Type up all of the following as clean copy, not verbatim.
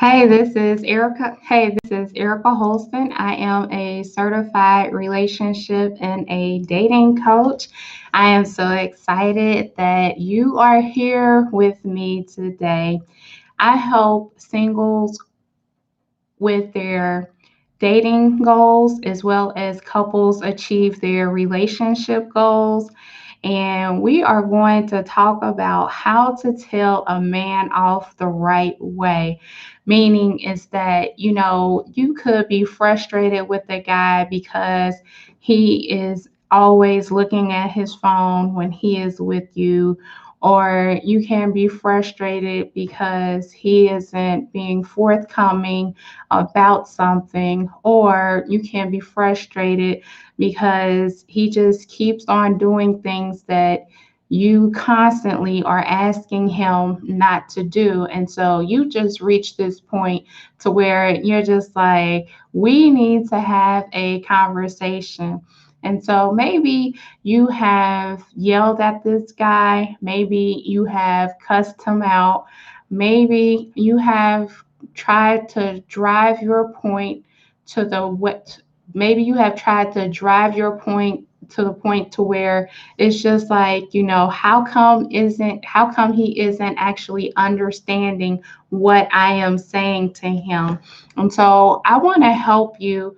This is Erica Holston. I am a certified relationship and a dating coach. I am so excited that you are here with me today. I help singles with their dating goals as well as couples achieve their relationship goals. And we are going to talk about how to tell a man off the right way. Meaning is that, you could be frustrated with a guy because he is always looking at his phone when he is with you, or you can be frustrated because he isn't being forthcoming about something, or you can be frustrated because he just keeps on doing things that you constantly are asking him not to do. And so you just reach this point to where you're just like, we need to have a conversation. And so maybe you have yelled at this guy, maybe you have cussed him out, maybe you have tried to drive your point to the what maybe you have tried to drive your point to the point to where it's just like, how come he isn't actually understanding what I am saying to him? And so I want to help you,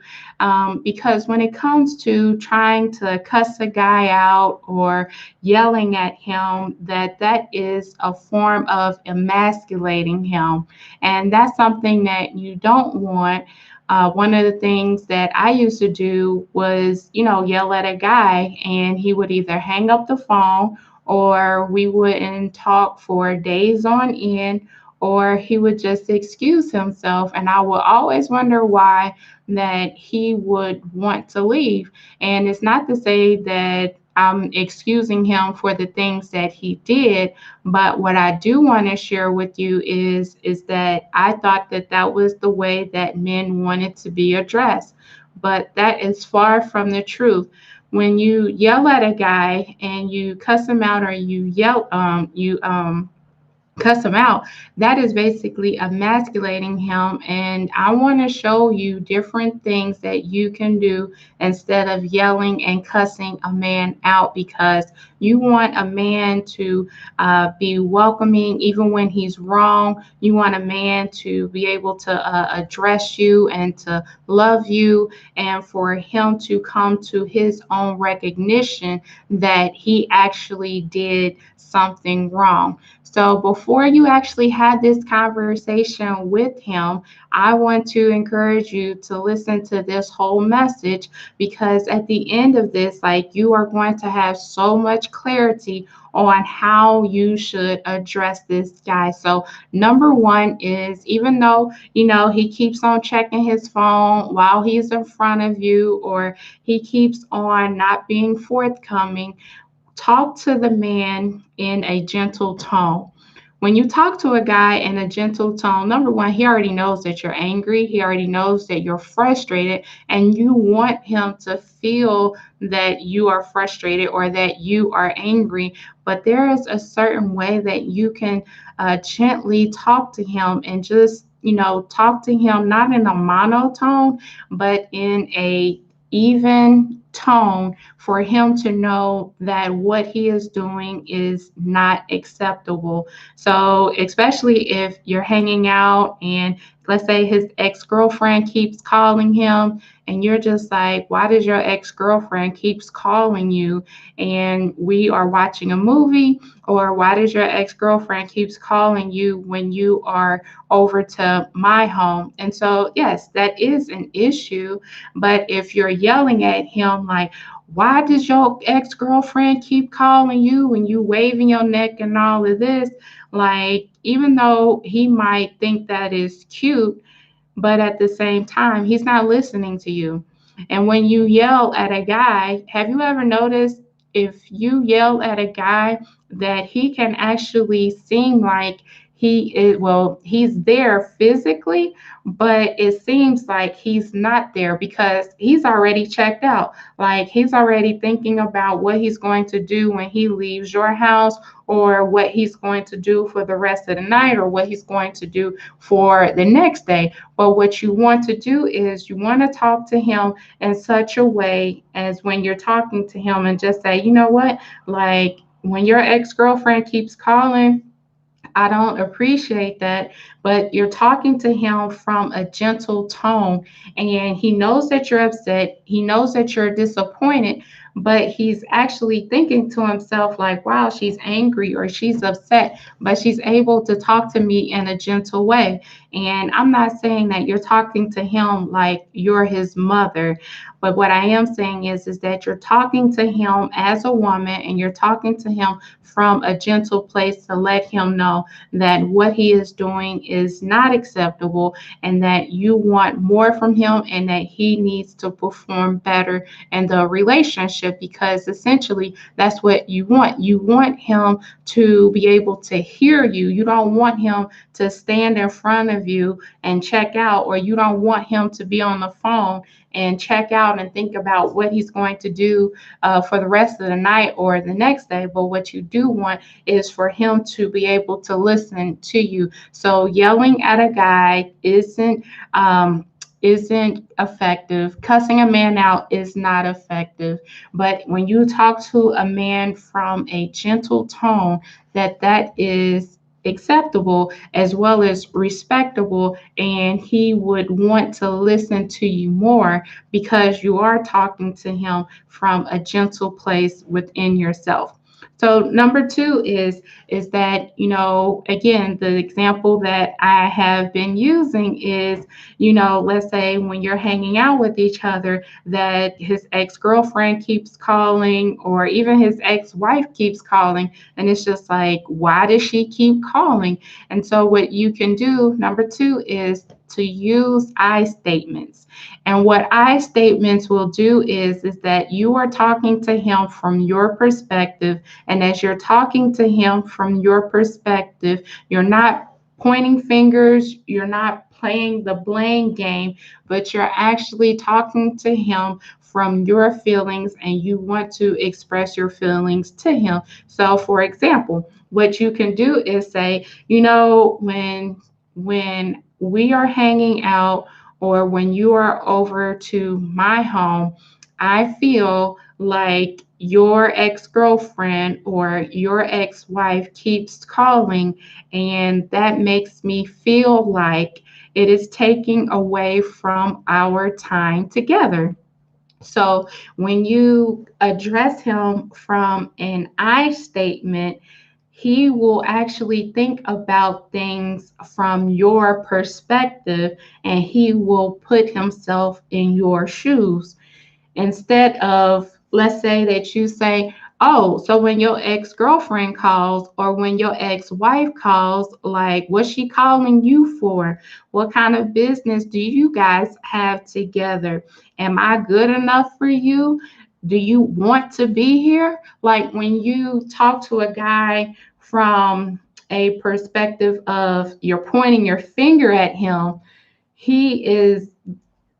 because when it comes to trying to cuss a guy out or yelling at him, that is a form of emasculating him, and that's something that you don't want. One of the things that I used to do was, yell at a guy, and he would either hang up the phone, or we wouldn't talk for days on end, or he would just excuse himself. And I would always wonder why that he would want to leave. And it's not to say that I'm excusing him for the things that he did, but what I do want to share with you is that I thought that that was the way that men wanted to be addressed. But that is far from the truth. When you yell at a guy and you cuss him out, or you cuss him out, that is basically emasculating him. And I want to show you different things that you can do instead of yelling and cussing a man out, because you want a man to be welcoming even when he's wrong. You want a man to be able to address you and to love you, and for him to come to his own recognition that he actually did something wrong. So before you actually have this conversation with him, I want to encourage you to listen to this whole message, because at the end of this, like, you are going to have so much clarity on how you should address this guy. So number one is, even though he keeps on checking his phone while he's in front of you, or he keeps on not being forthcoming, talk to the man in a gentle tone. When you talk to a guy in a gentle tone, number one, he already knows that you're angry. He already knows that you're frustrated, and you want him to feel that you are frustrated or that you are angry. But there is a certain way that you can gently talk to him, and just, talk to him not in a monotone, but in a even tone, for him to know that what he is doing is not acceptable. So, especially if you're hanging out and let's say his ex girlfriend keeps calling him, and you're just like, why does your ex girlfriend keeps calling you and we are watching a movie? Or why does your ex girlfriend keeps calling you when you are over to my home? And so, yes, that is an issue. But if you're yelling at him like, why does your ex girlfriend keep calling you and you waving your neck and all of this? Like, even though he might think that is cute, but at the same time, he's not listening to you. And when you yell at a guy, have you ever noticed, if you yell at a guy, that he can actually seem like he's there physically, but it seems like he's not there because he's already checked out. Like he's already thinking about what he's going to do when he leaves your house, or what he's going to do for the rest of the night, or what he's going to do for the next day. But what you want to do is you want to talk to him in such a way as when you're talking to him and just say, you know what, like when your ex-girlfriend keeps calling, I don't appreciate that, but you're talking to him from a gentle tone, and he knows that you're upset. He knows that you're disappointed, but he's actually thinking to himself, like, wow, she's angry or she's upset, but she's able to talk to me in a gentle way. And I'm not saying that you're talking to him like you're his mother, but what I am saying is that you're talking to him as a woman, and you're talking to him from a gentle place to let him know that what he is doing is not acceptable, and that you want more from him, and that he needs to perform better in the relationship, because essentially that's what you want. You want him to be able to hear you. You don't want him to stand in front of you and check out, or you don't want him to be on the phone and check out and think about what he's going to do for the rest of the night or the next day. But what you do want is for him to be able to listen to you. So yelling at a guy isn't effective. Cussing a man out is not effective. But when you talk to a man from a gentle tone, that is acceptable as well as respectable, and he would want to listen to you more because you are talking to him from a gentle place within yourself. So number two is that, again, the example that I have been using is, let's say when you're hanging out with each other, that his ex-girlfriend keeps calling, or even his ex-wife keeps calling, and it's just like, why does she keep calling? And so what you can do, number two, is to use I statements. And what I statements will do is that you are talking to him from your perspective. And as you're talking to him from your perspective, you're not pointing fingers, you're not playing the blame game, but you're actually talking to him from your feelings, and you want to express your feelings to him. So, for example, what you can do is say, when we are hanging out, or when you are over to my home, I feel like your ex-girlfriend or your ex-wife keeps calling, and that makes me feel like it is taking away from our time together. So when you address him from an I statement, he will actually think about things from your perspective, and he will put himself in your shoes. Instead of, let's say that you say, oh, so when your ex-girlfriend calls, or when your ex-wife calls, like, what's she calling you for? What kind of business do you guys have together? Am I good enough for you? Do you want to be here? Like, when you talk to a guy from a perspective of you're pointing your finger at him, he is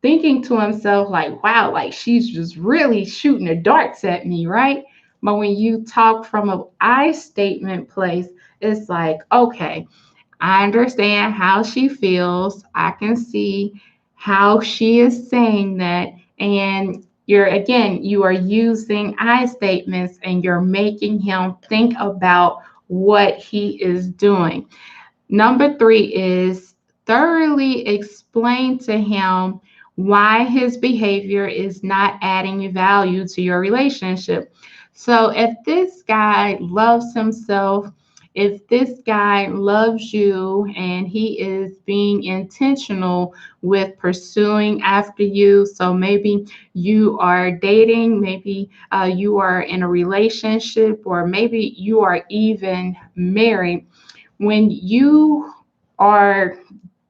thinking to himself, like, wow, like she's just really shooting the darts at me, right? But when you talk from an I statement place, it's like, okay, I understand how she feels. I can see how she is saying that. And you are using I statements, and you're making him think about what he is doing. Number three is thoroughly explain to him why his behavior is not adding value to your relationship. So if this guy loves himself, if this guy loves you, and he is being intentional with pursuing after you, so maybe you are dating, maybe you are in a relationship, or maybe you are even married, when you are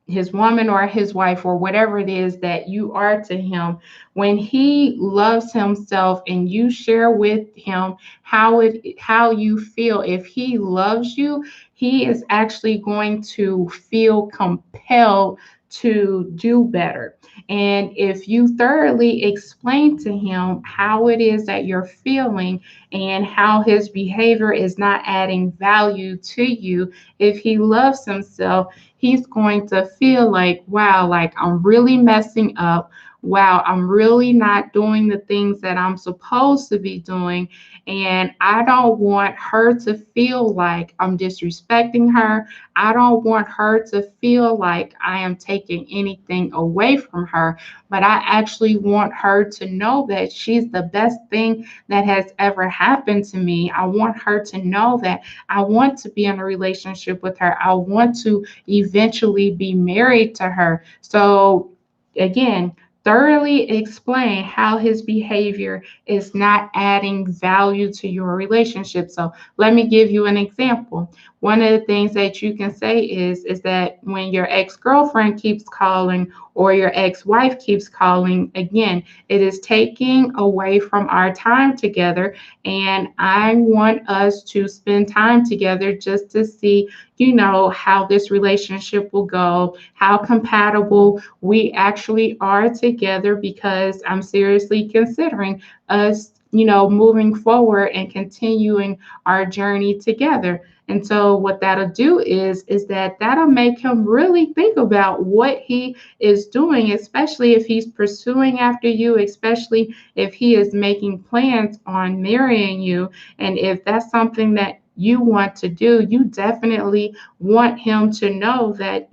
his woman or his wife or whatever it is that you are to him, when he loves himself and you share with him how you feel, if he loves you, he is actually going to feel compelled to do better. And if you thoroughly explain to him how it is that you're feeling and how his behavior is not adding value to you, if he loves himself, he's going to feel like, wow, like I'm really messing up. Wow, I'm really not doing the things that I'm supposed to be doing. And I don't want her to feel like I'm disrespecting her. I don't want her to feel like I am taking anything away from her, but I actually want her to know that she's the best thing that has ever happened to me. I want her to know that I want to be in a relationship with her. I want to eventually be married to her. So, again, thoroughly explain how his behavior is not adding value to your relationship. So, let me give you an example. One of the things that you can say is that when your ex-girlfriend keeps calling or your ex-wife keeps calling, again, it is taking away from our time together, and I want us to spend time together just to see, how this relationship will go, how compatible we actually are together, because I'm seriously considering us, moving forward and continuing our journey together. And so what that'll do is that that'll make him really think about what he is doing, especially if he's pursuing after you, especially if he is making plans on marrying you. And if that's something that you want to do, you definitely want him to know that,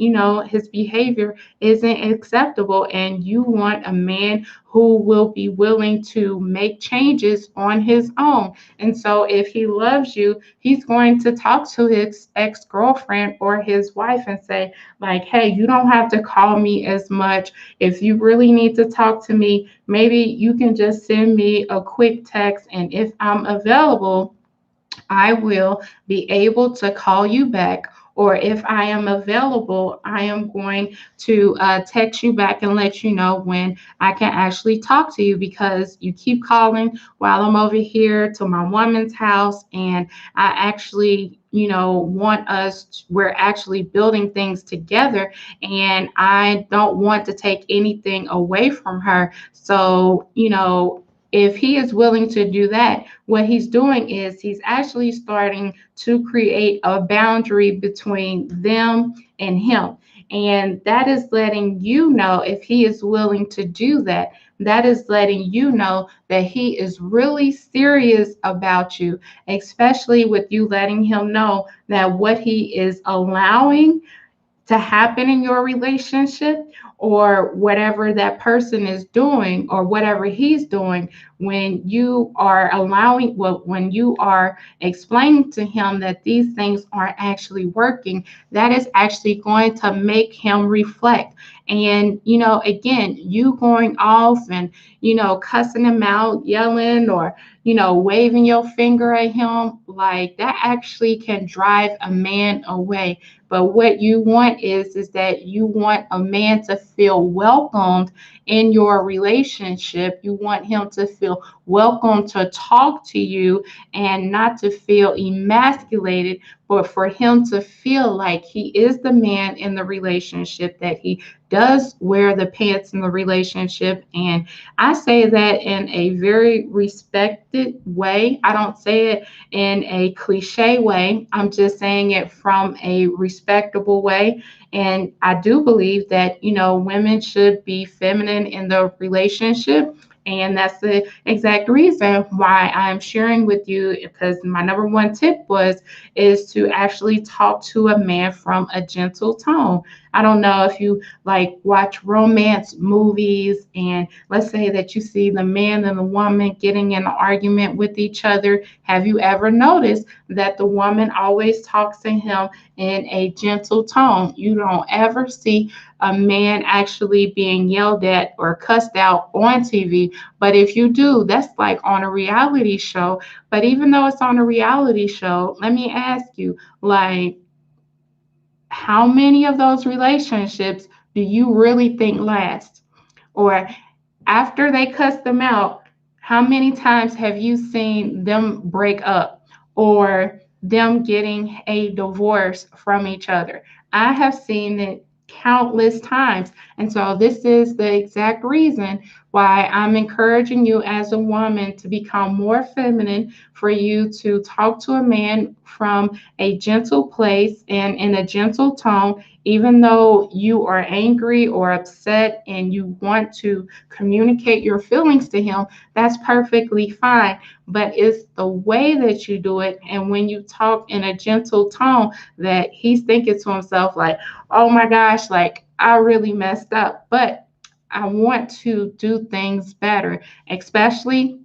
his behavior isn't acceptable, and you want a man who will be willing to make changes on his own. And so if he loves you, he's going to talk to his ex-girlfriend or his wife and say, like, hey, you don't have to call me as much. If you really need to talk to me, maybe you can just send me a quick text, and if I'm available, I will be able to call you back. Or if I am available, I am going to text you back and let you know when I can actually talk to you, because you keep calling while I'm over here to my woman's house. And I actually, want we're actually building things together, and I don't want to take anything away from her. So, if he is willing to do that, what he's doing is he's actually starting to create a boundary between them and him. And that is letting you know, if he is willing to do that, that is letting you know that he is really serious about you, especially with you letting him know that what he is allowing to happen in your relationship, or whatever that person is doing or whatever he's doing, when you are allowing, well, when you are explaining to him that these things aren't actually working, that is actually going to make him reflect. And, again, you going off and, cussing him out, yelling, or, waving your finger at him, like that actually can drive a man away. But what you want is that you want a man to feel welcomed in your relationship. You want him to feel welcome to talk to you, and not to feel emasculated, but for him to feel like he is the man in the relationship, that he does wear the pants in the relationship. And I say that in a very respected way. I don't say it in a cliche way. I'm just saying it from a respectable way. And I do believe that, women should be feminine in the relationship. And that's the exact reason why I'm sharing with you, because my number one tip is to actually talk to a man from a gentle tone. I don't know if you like watch romance movies, and let's say that you see the man and the woman getting in an argument with each other. Have you ever noticed that the woman always talks to him in a gentle tone? You don't ever see a man actually being yelled at or cussed out on TV. But if you do, that's like on a reality show. But even though it's on a reality show, let me ask you, like, how many of those relationships do you really think last? Or after they cuss them out, how many times have you seen them break up or them getting a divorce from each other? I have seen it countless times. And so, this is the exact reason why I'm encouraging you as a woman to become more feminine, for you to talk to a man from a gentle place and in a gentle tone, even though you are angry or upset and you want to communicate your feelings to him. That's perfectly fine. But it's the way that you do it, and when you talk in a gentle tone, that he's thinking to himself, like, oh my gosh, like I really messed up. But I want to do things better, especially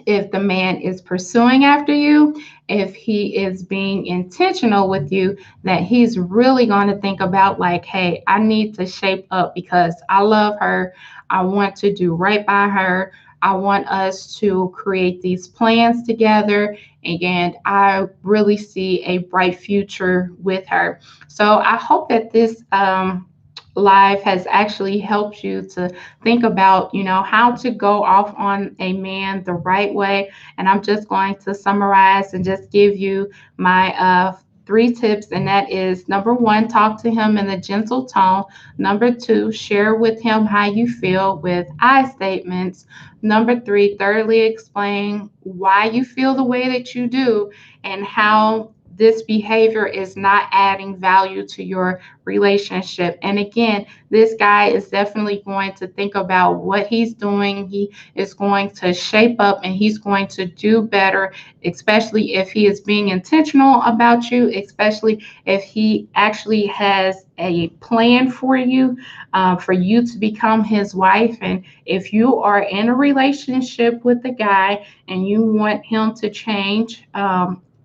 if the man is pursuing after you, if he is being intentional with you, that he's really going to think about, like, hey, I need to shape up because I love her. I want to do right by her. I want us to create these plans together. And I really see a bright future with her. So I hope that this live has actually helped you to think about, how to go off on a man the right way. And I'm just going to summarize and just give you my 3 tips. And that is: number one, talk to him in a gentle tone. Number two, share with him how you feel with I statements. Number three, thoroughly explain why you feel the way that you do and how this behavior is not adding value to your relationship. And again, this guy is definitely going to think about what he's doing. He is going to shape up and he's going to do better, especially if he is being intentional about you, especially if he actually has a plan for you to become his wife. And if you are in a relationship with a guy and you want him to change,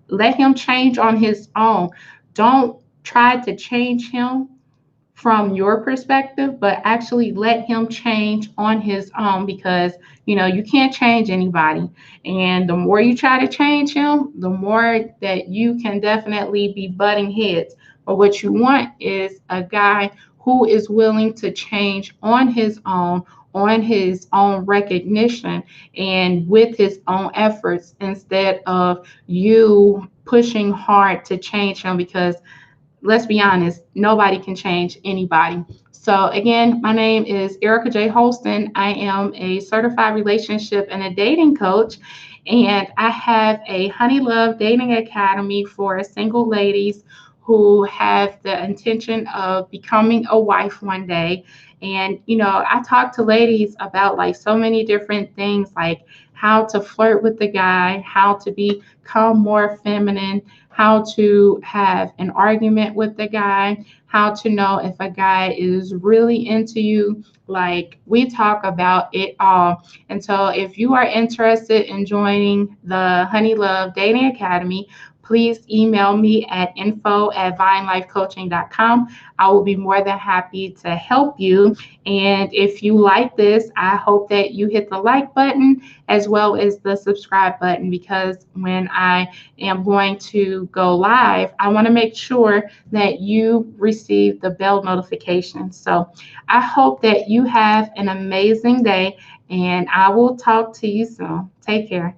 let him change on his own. Don't try to change him from your perspective, but actually let him change on his own, because you can't change anybody. And the more you try to change him, the more that you can definitely be butting heads. But what you want is a guy who is willing to change on his own recognition and with his own efforts, instead of you pushing hard to change him, because let's be honest, nobody can change anybody. So, again, my name is Erica J. Holston. I am a certified relationship and a dating coach, and I have a Honey Love Dating Academy for single ladies who have the intention of becoming a wife one day. And, I talk to ladies about like so many different things, like how to flirt with the guy, how to become more feminine, how to have an argument with the guy, how to know if a guy is really into you. Like, we talk about it all. And so, if you are interested in joining the Honey Love Dating Academy, please email me at info@vinelifecoaching.com. I will be more than happy to help you. And if you like this, I hope that you hit the like button as well as the subscribe button, because when I am going to go live, I want to make sure that you receive the bell notification. So I hope that you have an amazing day, and I will talk to you soon. Take care.